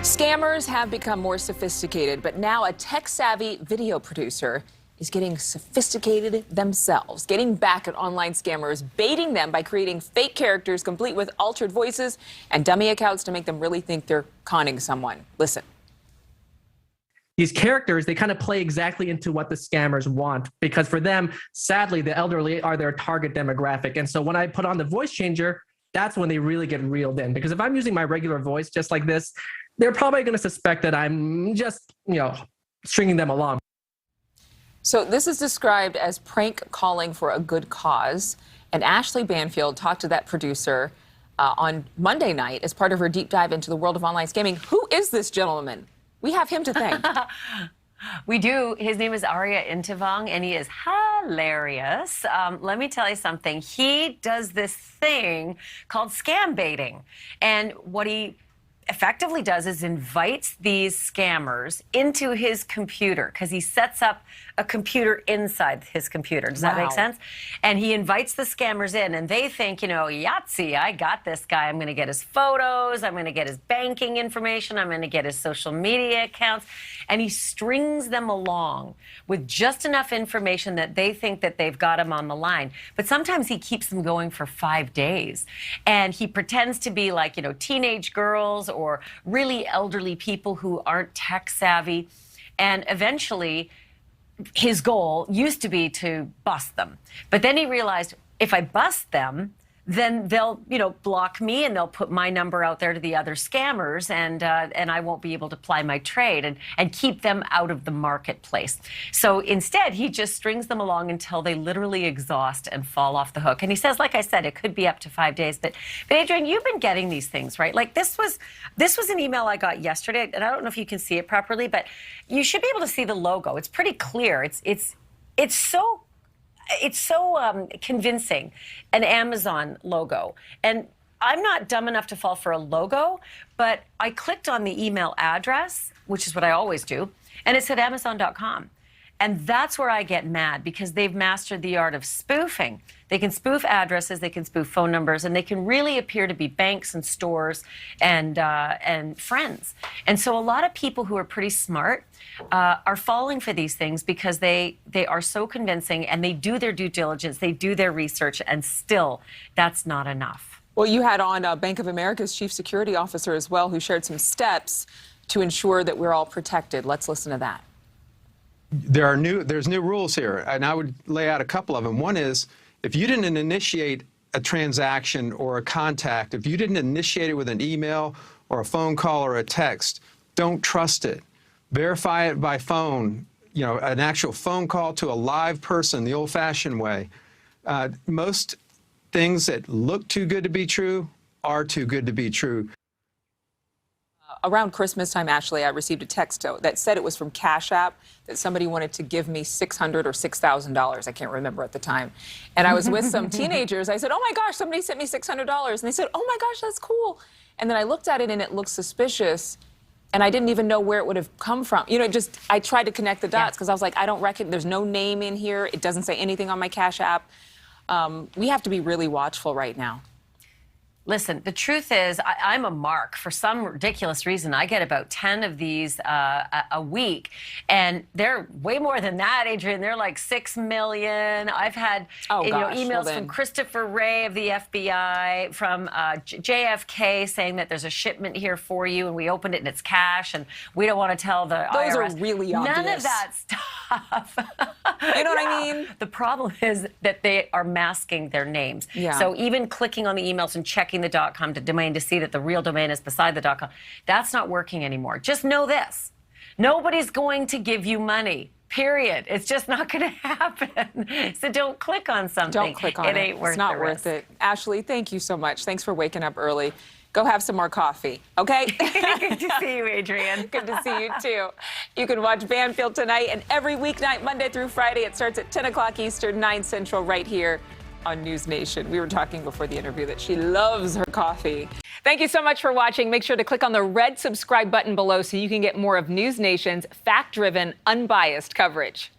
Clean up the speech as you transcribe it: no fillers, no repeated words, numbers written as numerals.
Scammers have become more sophisticated, but now a tech-savvy video producer is getting sophisticated themselves, getting back at online scammers, baiting them by creating fake characters complete with altered voices and dummy accounts to make them really think they're conning someone. Listen. These characters, they kind of play exactly into what the scammers want, because for them, sadly, the elderly are their target demographic. And so when I put on the voice changer, that's when they really get reeled in. Because if I'm using my regular voice just like this, they're probably going to suspect that I'm just, stringing them along. So this is described as prank calling for a good cause. And Adrienne Bankert talked to that producer on Monday night as part of her deep dive into the world of online scamming. Who is this gentleman? We have him to thank. We do. His name is Arya Intivang, and he is hilarious. Let me tell you something. He does this thing called scam baiting. And what he effectively does is invites these scammers into his computer, because he sets up a computer inside his computer. Does that make sense? And he invites the scammers in, and they think, Yahtzee, I got this guy. I'm going to get his photos. I'm going to get his banking information. I'm going to get his social media accounts. And he strings them along with just enough information that they think that they've got him on the line. But sometimes he keeps them going for 5 days. And he pretends to be like, teenage girls or really elderly people who aren't tech savvy. And eventually, his goal used to be to bust them. But then he realized, if I bust them, then they'll, block me, and they'll put my number out there to the other scammers, and I won't be able to ply my trade and keep them out of the marketplace. So instead, he just strings them along until they literally exhaust and fall off the hook. And he says, like I said, it could be up to 5 days. But Adrienne, you've been getting these things, right? Like this was an email I got yesterday, and I don't know if you can see it properly, but you should be able to see the logo. It's pretty clear. It's so convincing, an Amazon logo. And I'm not dumb enough to fall for a logo, but I clicked on the email address, which is what I always do, and it said Amazon.com. And that's where I get mad, because they've mastered the art of spoofing. They can spoof addresses, they can spoof phone numbers, and they can really appear to be banks and stores and friends. And so a lot of people who are pretty smart are falling for these things because they are so convincing, and they do their due diligence, they do their research, and still that's not enough. Well, you had on Bank of America's chief security officer as well, who shared some steps to ensure that we're all protected. Let's listen to that. There's new rules here, and I would lay out a couple of them. One is, if you didn't initiate a transaction or a contact, if you didn't initiate it with an email or a phone call or a text, don't trust it. Verify it by phone, an actual phone call to a live person, the old-fashioned way. Most things that look too good to be true are too good to be true. Around Christmas time, Ashley, I received a text that said it was from Cash App, that somebody wanted to give me $600 or $6,000. I can't remember at the time. And I was with some teenagers. I said, oh my gosh, somebody sent me $600. And they said, oh my gosh, that's cool. And then I looked at it and it looked suspicious. And I didn't even know where it would have come from. I tried to connect the dots because I was like, I don't reckon, there's no name in here. It doesn't say anything on my Cash App. We have to be really watchful right now. Listen, the truth is, I'm a mark. For some ridiculous reason, I get about 10 of these a week. And they're way more than that, Adrienne. They're like 6 million. I've had emails from Christopher Wray of the FBI, from JFK saying that there's a shipment here for you, and we opened it and it's cash, and we don't want to tell the IRS. Those are really obvious. None of that stuff. You know what I mean? The problem is that they are masking their names. Yeah. So even clicking on the emails and checking the .com domain to see that the real domain is beside the .com, that's not working anymore. Just know this. Nobody's going to give you money, period. It's just not going to happen. So don't click on something. Don't click on it. It ain't worth it. It's not worth it. Ashley, thank you so much. Thanks for waking up early. Go have some more coffee, okay? Good to see you, Adrienne. Good to see you, too. You can watch Banfield tonight and every weeknight, Monday through Friday. It starts at 10 o'clock Eastern, 9 Central, right here on NewsNation. We were talking before the interview that she loves her coffee. Thank you so much for watching. Make sure to click on the red subscribe button below so you can get more of NewsNation's fact-driven, unbiased coverage.